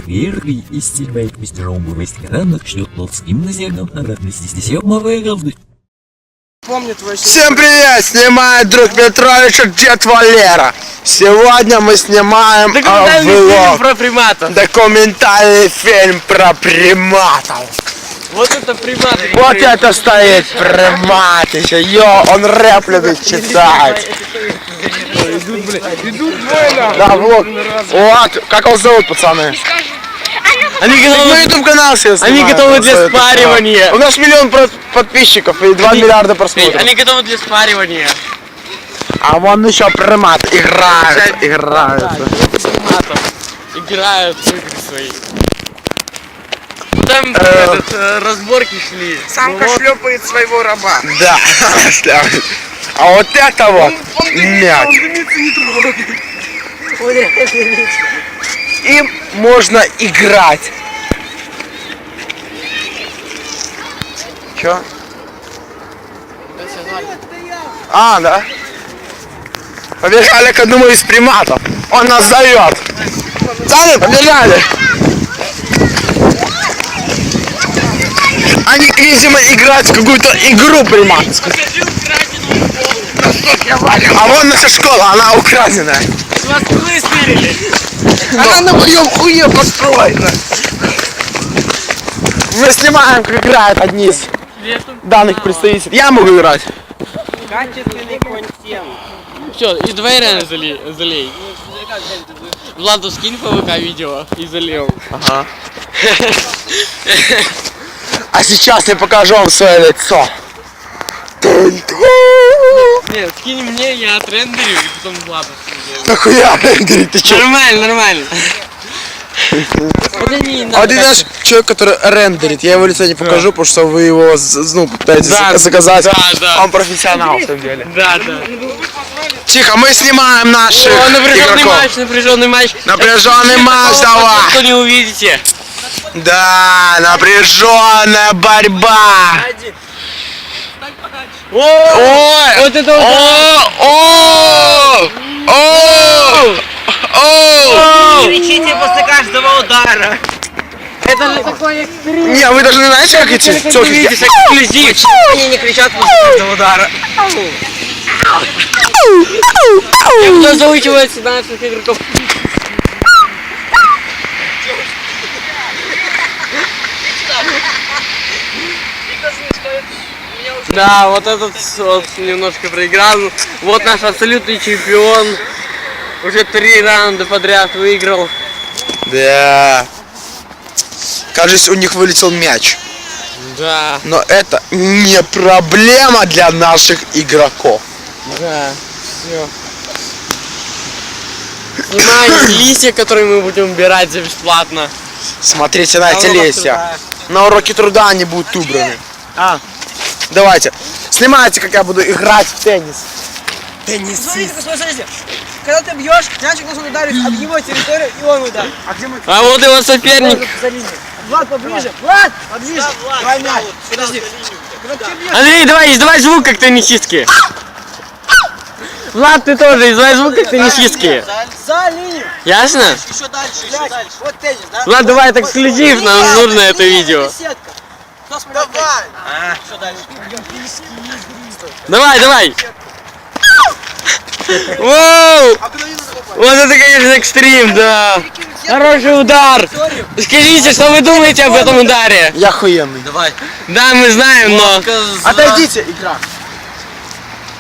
Первый из стрільбайк мастером вывести ранок шлет с гимназиальным обратно снести съемовые голды. Помню твой... Всем привет! Снимает друг Петровича дед Валера. Сегодня мы снимаем фильм про приматов. Документальный фильм про приматов. Вот это приматы. Вот это стоит примат еще. Йо, он рэп любит читать. Идут двое. Да, вот. Вот. Как вас зовут, пацаны? Они готовы... Мы YouTube канал себе снимаем. Они готовы для спаривания. У нас 1 миллион подписчиков и 2 миллиарда просмотров. Они готовы для спаривания. А вон еще примат играют. Играют в игры свои. Там разборки шли. Самка шлепает своего раба. Да. А вот это вот мяч. Им можно играть. Чё? А, да? Побежали к одному из приматов. Он нас зовет. Сами побежали. Они, видимо, играют в какую-то игру приматскую. А вон наша школа, она украденная. Вас высмирили. Она на моем хуе построена. Мы снимаем, как играют одни из данных представителей. Я могу играть. Качественный контент. Все, и давай реально залей. Владу скинь ПВК видео и залил. Ага. А сейчас я покажу вам свое лицо. Нет, скинь мне, я отрендерю, и потом Владу скинь. Нахуя рендерить, ты чё? Нормально. Это не надо. Один наш человек, который рендерит, я его лицо не покажу, потому что вы его, пытаетесь заказать. Да. Он профессионал в этом деле. Да. Тихо, мы снимаем наших О, напряженный игроков. матч. Напряженный матч, давай. Что не увидите. Да, напряженная борьба. Ой! Вот это О! Кричите после каждого удара. Это же такой экстрим. Не, вы должны знаете, как эти тёлки? Эксклюзив. Они не кричат после каждого удара. Кто заучивается наших игроков? Да, вот этот вот немножко проиграл. Вот наш абсолютный чемпион. Уже 3 раунда подряд выиграл. Да. Кажется, у них вылетел мяч. Да. Но это не проблема для наших игроков. Да. Все. Снимаем листья, которые мы будем убирать за бесплатно. Смотрите на эти листья. На уроке труда они будут убраны. Давайте. Снимайте, как я буду играть в теннис. Смотрите. Когда ты бьешь, мячик должен ударить об его территорию, и он ударит. А вот его соперник. Влад, поближе. Влад, поближе. Давай мяч. Подожди. Андрей, давай звук как теннисистки. Влад, ты тоже издавай звук как теннисистки. За линию. Ясно? Еще дальше. Вот теннис, да? Влад, давай так эксклюзив, нам нужно это видео. Давай. Еще дальше. Давай. Воу! Вот это, конечно, экстрим, да. Хороший удар. Скажите, что вы думаете об этом ударе? Я охуенный. Давай. Да, мы знаем, но... Отойдите, игра.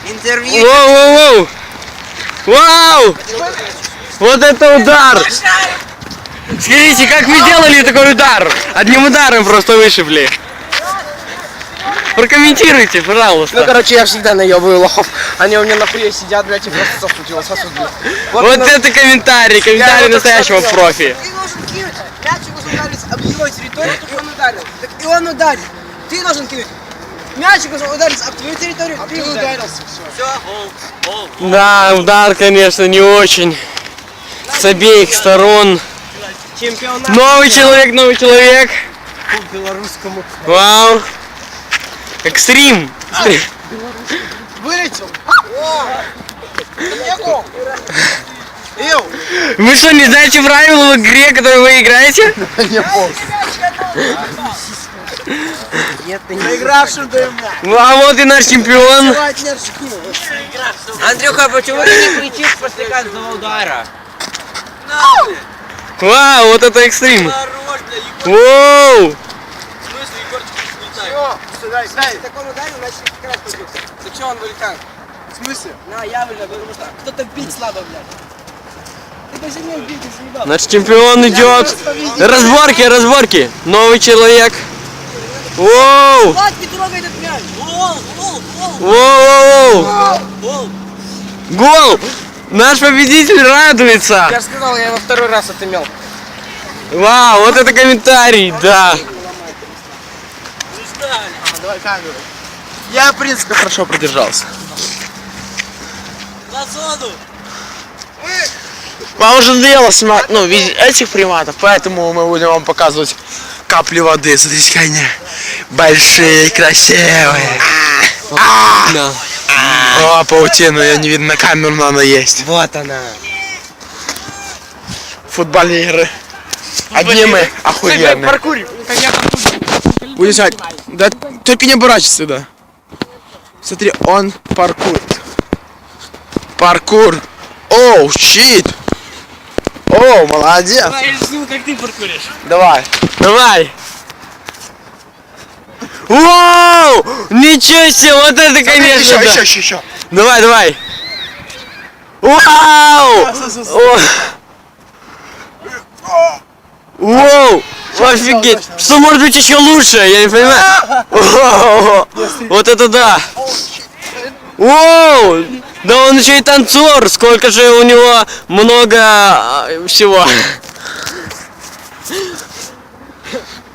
Интервью. Вау! Вот это удар! Скажите, как вы делали такой удар? Одним ударом просто вышибли. Прокомментируйте, пожалуйста. Ну, короче, я всегда наебываю лохов. Они у меня нахуй сидят, блядь, и просто сосут. Вот это комментарий настоящего профи. Ты должен кинуть. Мячик должен ударить об его территорию, только он ударил. Так и он ударит. Ты должен кинуть. Мячик должен ударить об твою территорию, ты ударился. Все, гол. Да, удар, конечно, не очень. С обеих сторон. Чемпионат. Новый человек. По белорусскому. Вау. Экстрим. Вылетел. Не гол. Вы что, не знаете правила в игре, которую вы играете? Не помню. Нет, ты не Проигравшим даем мяч. Ну, а вот и наш чемпион. Андрюха, почему ты не кричишь после каждого удара? Вау, вот это экстрим. Воу. Так он ударил, значит как раз пойдет. Ты что, он вылетает? В смысле? На, я вылетаю, потому что кто-то бить слабо, блядь. Ты даже не бить, ты съебал. Наш чемпион идет. Разборки, разборки. Новый человек. Воу. Вот, не трогай этот мяч. Воу. Гол. Наш победитель радуется. Я же сказал, я его второй раз отымел. Вау, вот это комментарий, да. Давай камеру. Я, в принципе, хорошо продержался. На зону. Вам уже надоело снимать, ну, видеть этих приматов, поэтому мы будем вам показывать капли воды. Смотрите, какие они большие, красивые. Да. О, паутину, ее не видно на камеру, но она есть. Вот она. Футбольные игры. Одни мы охуенные. Паркурим. Будем снимать. Да только не оборачивайся сюда. Смотри, он паркурит. Паркур. Оу, щит. О, молодец. Я сниму, как ты паркуришь. Давай. Давай. Вау! Ничего себе, вот это, конечно, да. Еще. Давай, давай. Вау! Вау! Офигеть! Что может быть еще лучше? Я не понимаю. Вау! Вот это да! Вау! Да он еще и танцор! Сколько же у него много всего!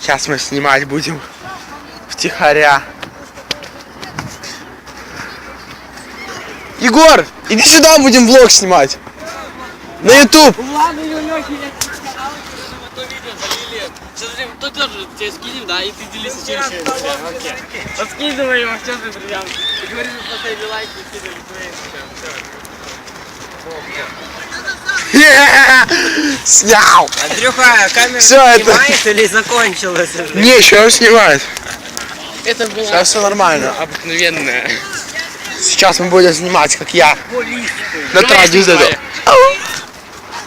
Сейчас мы снимать будем втихаря. Егор, иди сюда, будем влог снимать. На YouTube. Ладно, Лёхи, я тебе канал, чтобы то видео залили. Сейчас ты тоже тебе скинем, да, и ты делись через окей. Подкидывай его сейчас друзьям. И говори, что поставили лайк и скидывай твои. Снял. Андрюха, камера Всё, это- снимает или закончилась уже? Не, еще он снимает. Это было Сейчас все нормально. обыкновенное. Сейчас мы будем снимать, как я. На трассе из этого.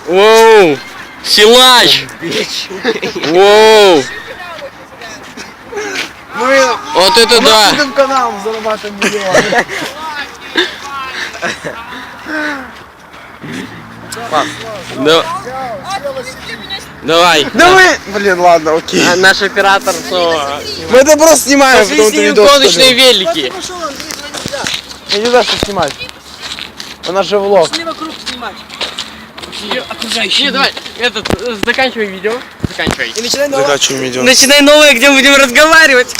Воу! Силач! Воу! Вот это да! каналом зарабатываем миллионы. Да. Давай! Да мы... Блин, ладно, окей. А наш оператор, что... Мы это просто снимаем, Пошли потому с что ними видос. гоночные велики! Я не знаю, что снимать. У нас же влог. Пошли вокруг снимать. Окружающие. Давай, заканчивай видео. Заканчивай. И начинай новое. Закачиваем видео. Начинай новое, где будем разговаривать.